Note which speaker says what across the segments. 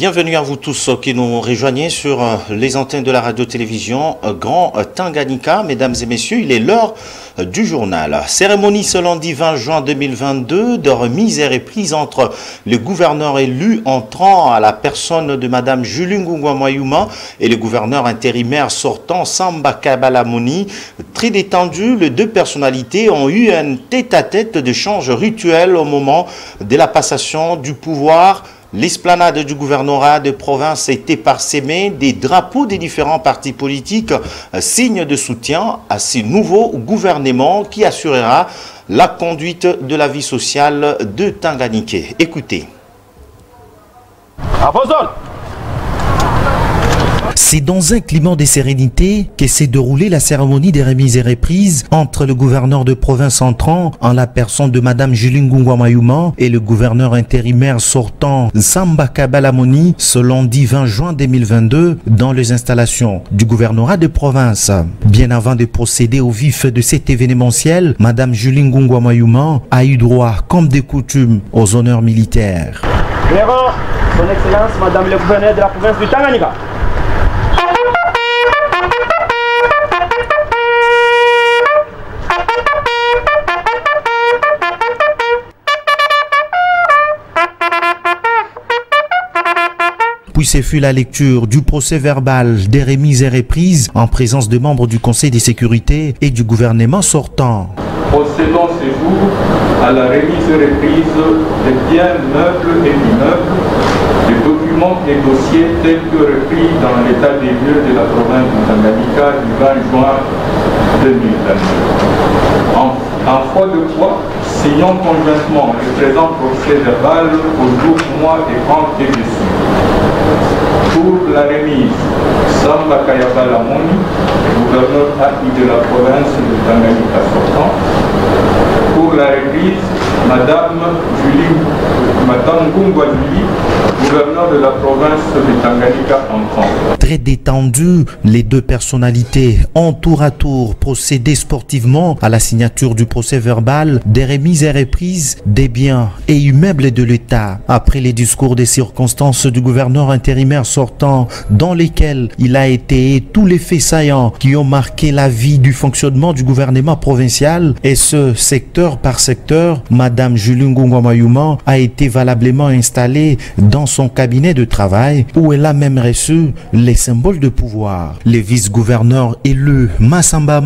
Speaker 1: Bienvenue à vous tous qui nous rejoignez sur les antennes de la radio-télévision Grand Tanganyika. Mesdames et messieurs, il est l'heure du journal. Cérémonie ce lundi 20 juin 2022 de remise et reprise entre le gouverneur élu entrant à la personne de Madame Julie Ngungwa Mayuma et le gouverneur intérimaire sortant Samba Kabalamoni. Très détendu, les deux personnalités ont eu un tête-à-tête d'échange rituel au moment de la passation du pouvoir. L'esplanade du gouvernorat de province était parsemée des drapeaux des différents partis politiques, signe de soutien à ce nouveau gouvernement qui assurera la conduite de la vie sociale de Tanganyika. Écoutez. C'est dans un climat de sérénité que s'est déroulée la cérémonie des remises et reprises entre le gouverneur de province entrant en la personne de Madame Julie Ngungwa Mayuma et le gouverneur intérimaire sortant Samba Kabalamoni ce lundi 20 juin 2022 dans les installations du gouvernorat de province. Bien avant de procéder au vif de cet événementiel, Madame Julie Ngungwa Mayuma a eu droit, comme de coutume, aux honneurs militaires.
Speaker 2: Révérend Son Excellence Madame le gouverneur de la province du Tanganyika.
Speaker 1: Puis ce fut la lecture du procès verbal des remises et reprises en présence de membres du Conseil de sécurité et du gouvernement sortant.
Speaker 3: Procédons ce jour à la remise et reprise des biens meubles et immeubles, des documents négociés tels que repris dans l'état des lieux de la province du Tanganyika du 20 juin 2022. En foi de foi, signons conjointement le présent procès verbal au jour, mois et an dessus. Pour la remise, Samba Kabalamoni, gouverneur acquis de la province de Tanganyika sortant. Pour la reprise, Madame Ngungwa Julie, gouverneur de la province de Tanganyika entrant.
Speaker 1: Très détendu, les deux personnalités ont tour à tour procédé sportivement à la signature du procès verbal des remises et reprises des biens et immeubles de l'État. Après les discours des circonstances du gouverneur intérimaire sortant, dans lesquels il a été tous les faits saillants qui ont marqué la vie du fonctionnement du gouvernement provincial, et ce secteur par secteur, Madame Julie Ngungwa Mayuma a été valablement installée dans son cabinet de travail où elle a même reçu les symboles de pouvoir. Le vice-gouverneur élu Massamba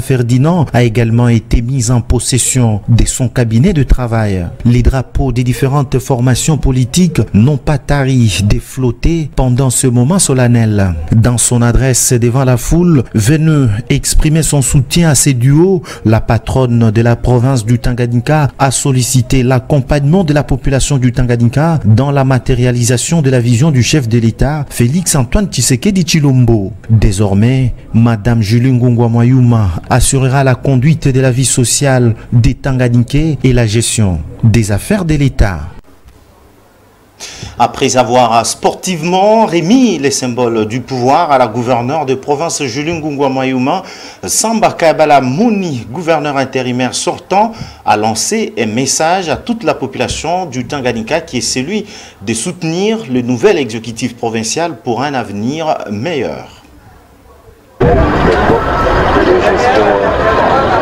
Speaker 1: Ferdinand a également été mis en possession de son cabinet de travail. Les drapeaux des différentes formations politiques n'ont pas tari de flotter pendant ce moment solennel. Dans son adresse devant la foule, venue exprimer son soutien à ces duos, la patronne de la province du Tanganyika a sollicité l'accompagnement de la population du Tanganyika dans la matérialisation de la vision du chef de l'État, Félix Antoine Tshisekedi Tshilombo. Désormais, Madame Julie Ngungwa Mayuma assurera la conduite de la vie sociale des Tanganyikais et la gestion des affaires de l'État. Après avoir sportivement remis les symboles du pouvoir à la gouverneure de province Julie Ngungwa Mayuma, Samba Kabalamoni, gouverneur intérimaire sortant, a lancé un message à toute la population du Tanganyika qui est celui de soutenir le nouvel exécutif provincial pour un avenir meilleur.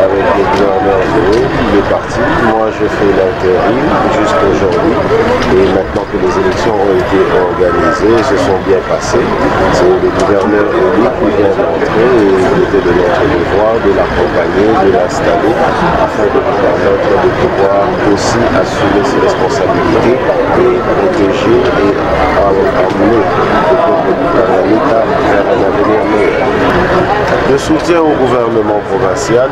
Speaker 4: Avec les gouverneurs il est parti. Moi, je fais l'intérim jusqu'à aujourd'hui. Et maintenant que les élections ont été organisées, se sont bien passées, c'est le gouverneur élu qui vient d'entrer et il était de notre devoir de l'accompagner, de l'installer, afin de nous permettre de pouvoir aussi assumer ses responsabilités et protéger et emmener le peuple du Tanganyika vers un avenir meilleur. Le soutien au gouvernement provincial,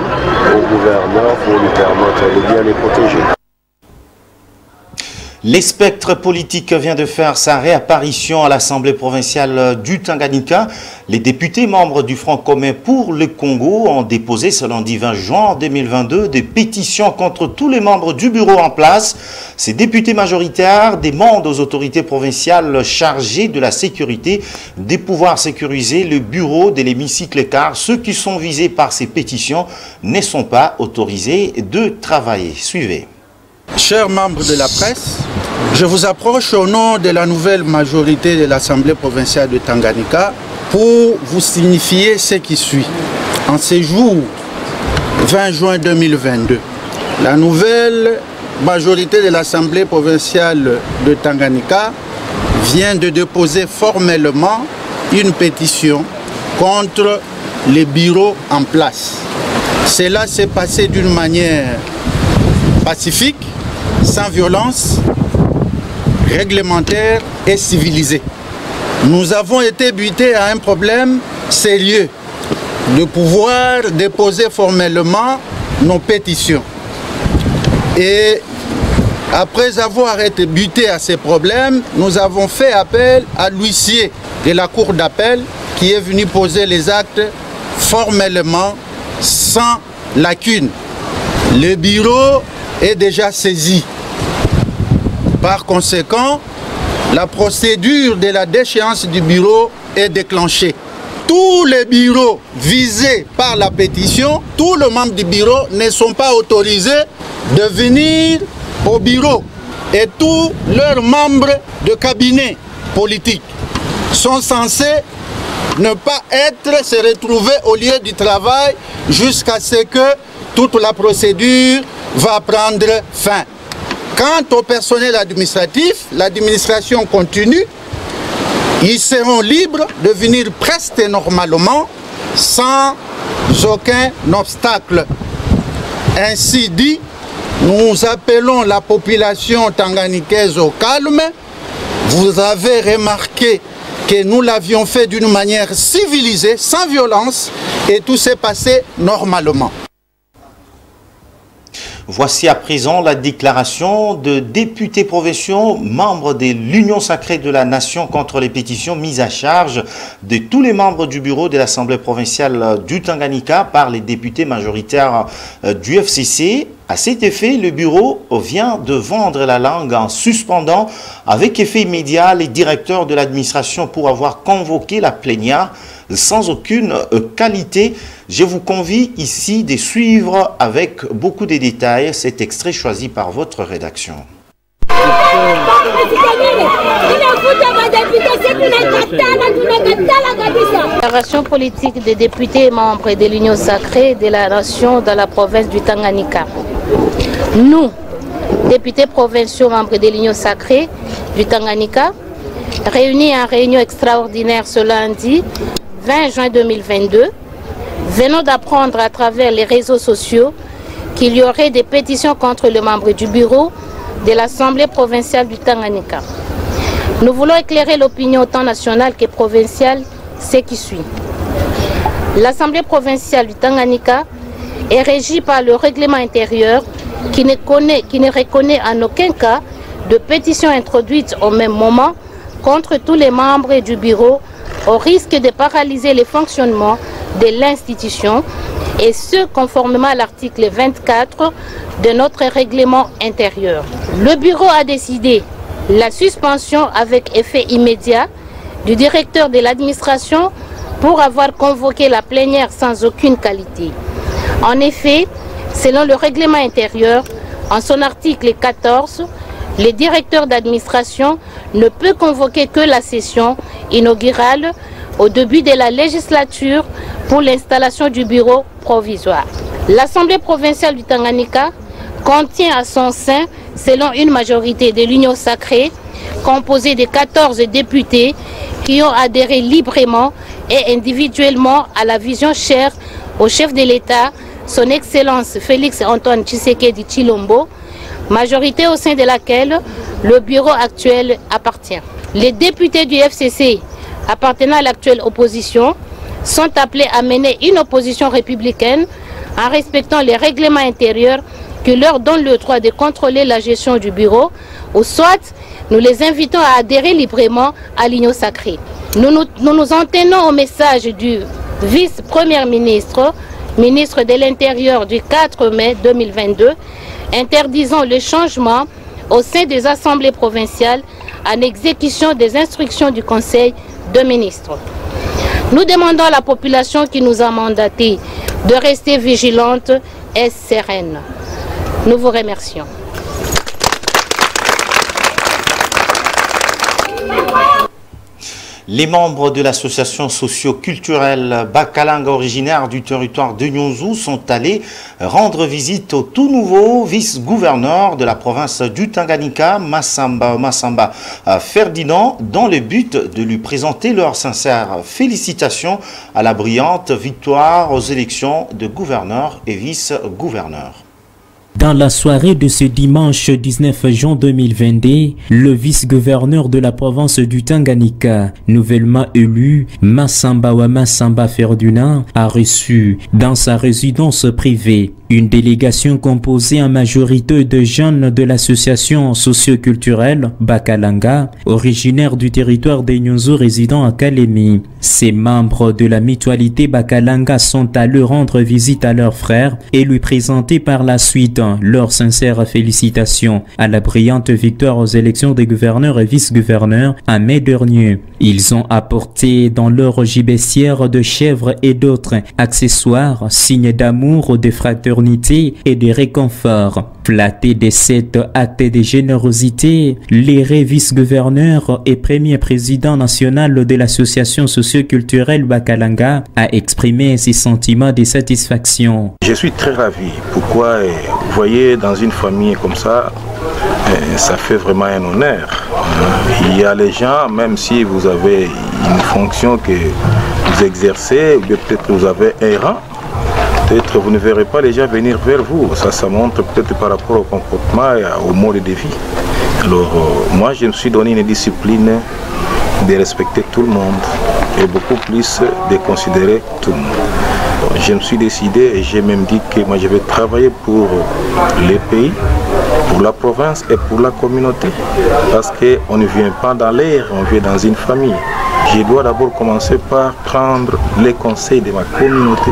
Speaker 4: au gouverneur pour lui permettre de bien les protéger.
Speaker 1: Le spectre politique vient de faire sa réapparition à l'Assemblée provinciale du Tanganyika. Les députés membres du Front commun pour le Congo ont déposé ce lundi 20 juin 2022 des pétitions contre tous les membres du bureau en place. Ces députés majoritaires demandent aux autorités provinciales chargées de la sécurité de pouvoir sécuriser le bureau de l'hémicycle car ceux qui sont visés par ces pétitions ne sont pas autorisés de travailler. Suivez.
Speaker 5: Chers membres de la presse, Je vous approche au nom de la nouvelle majorité de l'Assemblée provinciale de Tanganyika pour vous signifier ce qui suit. En ce jour 20 juin 2022, la nouvelle majorité de l'Assemblée provinciale de Tanganyika vient de déposer formellement une pétition contre les bureaux en place. Cela s'est passé d'une manière pacifique, sans violence, réglementaire et civilisée. Nous avons été butés à un problème sérieux de pouvoir déposer formellement nos pétitions. Et après avoir été butés à ces problèmes, nous avons fait appel à l'huissier de la cour d'appel qui est venu poser les actes formellement sans lacune. Le bureau est déjà saisi. Par conséquent, la procédure de la déchéance du bureau est déclenchée. Tous les bureaux visés par la pétition, tous les membres du bureau ne sont pas autorisés de venir au bureau. Et tous leurs membres de cabinet politique sont censés ne pas se retrouver au lieu du travail jusqu'à ce que toute la procédure va prendre fin. Quant au personnel administratif, l'administration continue. Ils seront libres de venir prester normalement sans aucun obstacle. Ainsi dit, nous appelons la population tanganikaise au calme. Vous avez remarqué que nous l'avions fait d'une manière civilisée, sans violence, et tout s'est passé normalement.
Speaker 1: Voici à présent la déclaration de députés provinciaux, membres de l'Union sacrée de la nation contre les pétitions mises à charge de tous les membres du bureau de l'Assemblée provinciale du Tanganyika par les députés majoritaires du FCC. À cet effet, le bureau vient de vendre la langue en suspendant avec effet immédiat les directeurs de l'administration pour avoir convoqué la plénière sans aucune qualité. Je vous convie ici de suivre avec beaucoup de détails cet extrait choisi par votre rédaction.
Speaker 6: Déclaration politique des députés membres de l'Union sacrée de la nation dans la province du Tanganyika. Nous, députés provinciaux membres de l'Union sacrée du Tanganyika, réunis en réunion extraordinaire ce lundi 20 juin 2022, venons d'apprendre à travers les réseaux sociaux qu'il y aurait des pétitions contre les membres du bureau de l'Assemblée provinciale du Tanganyika. Nous voulons éclairer l'opinion tant nationale que provinciale, ce qui suit. L'Assemblée provinciale du Tanganyika est régie par le règlement intérieur qui ne reconnaît en aucun cas de pétition introduite au même moment contre tous les membres du bureau au risque de paralyser le fonctionnement de l'institution, et ce conformément à l'article 24 de notre règlement intérieur. Le bureau a décidé la suspension avec effet immédiat du directeur de l'administration pour avoir convoqué la plénière sans aucune qualité. En effet, selon le règlement intérieur, en son article 14, le directeur d'administration ne peut convoquer que la session inaugurale au début de la législature pour l'installation du bureau provisoire. L'Assemblée provinciale du Tanganyika contient à son sein, selon une majorité de l'Union sacrée, composée de 14 députés qui ont adhéré librement et individuellement à la vision chère au chef de l'État, son Excellence Félix Antoine Tshisekedi Tshilombo, majorité au sein de laquelle le bureau actuel appartient. Les députés du FCC appartenant à l'actuelle opposition sont appelés à mener une opposition républicaine en respectant les règlements intérieurs qui leur donnent le droit de contrôler la gestion du bureau, ou soit nous les invitons à adhérer librement à l'Union sacrée. Nous nous en tenons au message du vice-premier ministre, ministre de l'Intérieur du 4 mai 2022, interdisant le changement au sein des assemblées provinciales en exécution des instructions du Conseil de ministres. Nous demandons à la population qui nous a mandatés de rester vigilante et sereine. Nous vous remercions.
Speaker 1: Les membres de l'association socio-culturelle Bakalanga originaire du territoire de Nyonzou sont allés rendre visite au tout nouveau vice-gouverneur de la province du Tanganyika, Massamba Ferdinand, dans le but de lui présenter leurs sincères félicitations à la brillante victoire aux élections de gouverneur et vice-gouverneur.
Speaker 7: Dans la soirée de ce dimanche 19 juin 2022, le vice-gouverneur de la province du Tanganyika, nouvellement élu, Massamba Ferdinand, a reçu dans sa résidence privée une délégation composée en majorité de jeunes de l'association socio-culturelle Bakalanga, originaire du territoire des Nyonzou résidant à Kalemi. Ces membres de la mutualité Bakalanga sont allés rendre visite à leur frère et lui présenter par la suite leurs sincères félicitations à la brillante victoire aux élections des gouverneurs et vice-gouverneurs en mai dernier. Ils ont apporté dans leur gibecière de chèvres et d'autres accessoires, signes d'amour, de fraternité et de réconfort. Flatté de cet acte de générosité, l'éré vice-gouverneur et premier président national de l'association socio-culturelle Bakalanga a exprimé ses sentiments de satisfaction.
Speaker 8: Je suis très ravi. Pourquoi? Vous voyez, dans une famille comme ça, ça fait vraiment un honneur. Il y a les gens, même si vous avez une fonction que vous exercez, ou peut-être que vous avez un rang, peut-être vous ne verrez pas les gens venir vers vous. Ça montre peut-être par rapport au comportement et au mode de vie. Alors moi je me suis donné une discipline de respecter tout le monde et beaucoup plus de considérer tout le monde. Je me suis décidé et j'ai même dit que moi je vais travailler pour les pays, pour la province et pour la communauté. Parce qu'on ne vient pas dans l'air, on vient dans une famille. Je dois d'abord commencer par prendre les conseils de ma communauté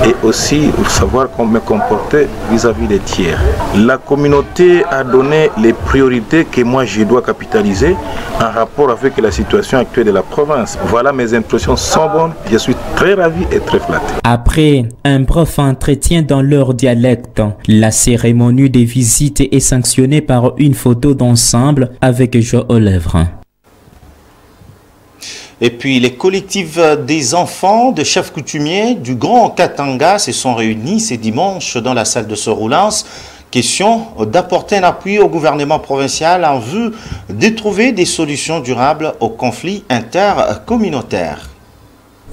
Speaker 8: et aussi savoir comment me comporter vis-à-vis des tiers. La communauté a donné les priorités que moi je dois capitaliser en rapport avec la situation actuelle de la province. Voilà, mes impressions sont bonnes, je suis très ravi et très flatté.
Speaker 7: Après un bref entretien dans leur dialecte, la cérémonie de visite est sanctionnée par une photo d'ensemble avec joie aux lèvres.
Speaker 1: Et puis les collectifs des enfants de chefs coutumiers du Grand Katanga se sont réunis ce dimanche dans la salle de Sorroulance. Question d'apporter un appui au gouvernement provincial en vue de trouver des solutions durables aux conflits intercommunautaires.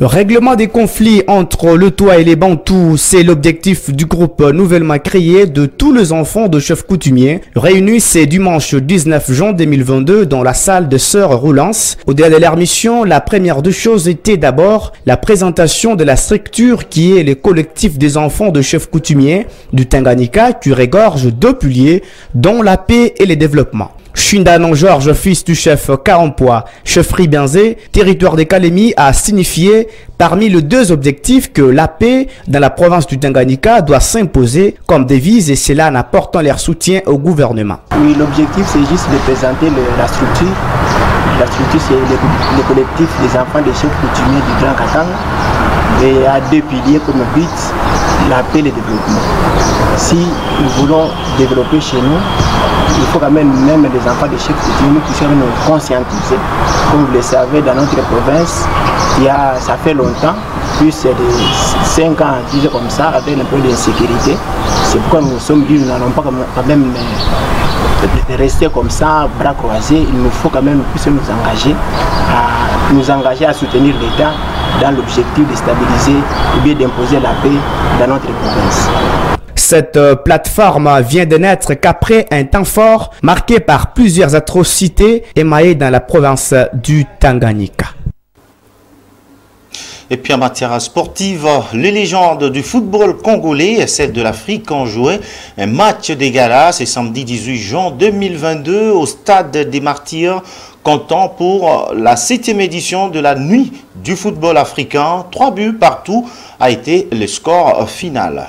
Speaker 9: Le règlement des conflits entre le Toa et les Bantous, c'est l'objectif du groupe nouvellement créé de tous les enfants de chefs coutumiers, réunis ce dimanche 19 juin 2022 dans la salle de Sœur Roulance. Au-delà de leur mission, la première des choses était d'abord la présentation de la structure qui est le collectif des enfants de chefs coutumiers du Tanganyika qui regorge deux piliers, dont la paix et le développement. Chindanon Georges, fils du chef Karampoa, chef Ribenzé, territoire de Kalemi, a signifié parmi les deux objectifs que la paix dans la province du Tanganyika doit s'imposer comme devise et cela en apportant leur soutien au gouvernement.
Speaker 2: Oui, l'objectif c'est juste de présenter la structure. La structure c'est le collectif des enfants des chefs coutumiers du Grand Katanga et a deux piliers comme but, la paix et le développement. Si nous voulons développer chez nous, il faut quand même les enfants des chefs coutumiers qui puissent nous conscientiser. Comme vous le savez, dans notre province, ça fait longtemps, plus de 5 ans, 10 ans comme ça, avec un peu d'insécurité. C'est pourquoi nous sommes dit, nous n'allons pas quand même rester comme ça, bras croisés. Il nous faut quand même plus nous engager à soutenir l'État dans l'objectif de stabiliser ou bien d'imposer la paix dans notre province.
Speaker 9: Cette plateforme vient de naître qu'après un temps fort marqué par plusieurs atrocités émaillées dans la province du Tanganyika.
Speaker 1: Et puis en matière sportive, les légendes du football congolais et celles de l'Afrique ont joué un match des galas ce samedi 18 juin 2022 au stade des Martyrs, comptant pour la 7e édition de la nuit du football africain. 3 buts partout a été le score final.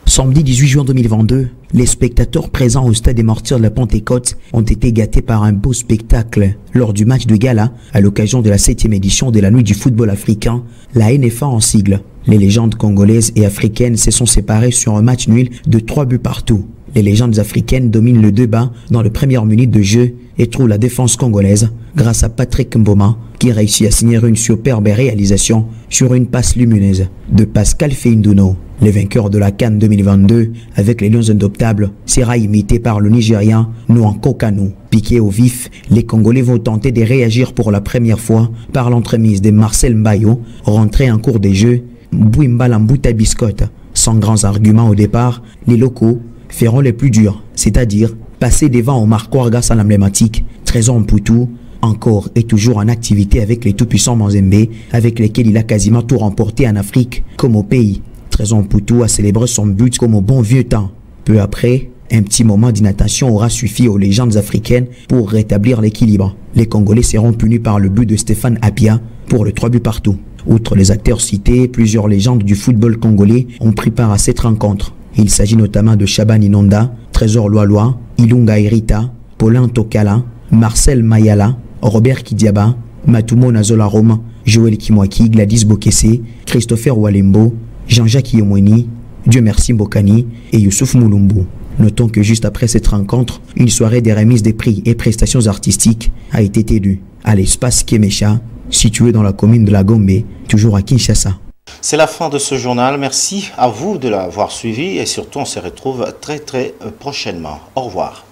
Speaker 10: Samedi 18 juin 2022, les spectateurs présents au stade des Martyrs de la Pentecôte ont été gâtés par un beau spectacle lors du match de gala à l'occasion de la 7e édition de la nuit du football africain, la NFA en sigle. Les légendes congolaises et africaines se sont séparées sur un match nul de 3 buts partout. Les légendes africaines dominent le débat dans les premières minutes de jeu et trouvent la défense congolaise grâce à Patrick Mboma qui réussit à signer une superbe réalisation sur une passe lumineuse de Pascal Feindouno. Les vainqueurs de la CAN 2022 avec les Lions Indoptables sera imité par le Nigérien Nwankwo Kanu. Piqués au vif, les Congolais vont tenter de réagir pour la première fois par l'entremise de Marcel Mbayo, rentré en cours des jeux, Bouimbala Mbuta Biscotte. Sans grands arguments au départ, les locaux feront les plus durs, c'est-à-dire passer devant Omar grâce à l'emblématique Trésor Mputu, encore et toujours en activité avec les tout-puissants Manzembe, avec lesquels il a quasiment tout remporté en Afrique comme au pays. Trésor Mputu a célébré son but comme au bon vieux temps. Peu après, un petit moment d'inattention aura suffi aux légendes africaines pour rétablir l'équilibre. Les Congolais seront punis par le but de Stéphane Apia pour le 3 buts partout. Outre les acteurs cités, plusieurs légendes du football congolais ont pris part à cette rencontre. Il s'agit notamment de Shaban Inonda, Trésor Loaloa, Ilunga Irita, Paulin Tokala, Marcel Mayala, Robert Kidiaba, Matumo Nazola Rome, Joël Kimwaki, Gladys Bokesse, Christopher Walembo, Jean-Jacques Yomweni, Dieu merci Mbokani et Youssouf Moulumbu. Notons que juste après cette rencontre, une soirée des remises des prix et prestations artistiques a été tenue à l'espace Kemesha, situé dans la commune de la Gombe, toujours à Kinshasa.
Speaker 1: C'est la fin de ce journal. Merci à vous de l'avoir suivi et surtout on se retrouve très prochainement. Au revoir.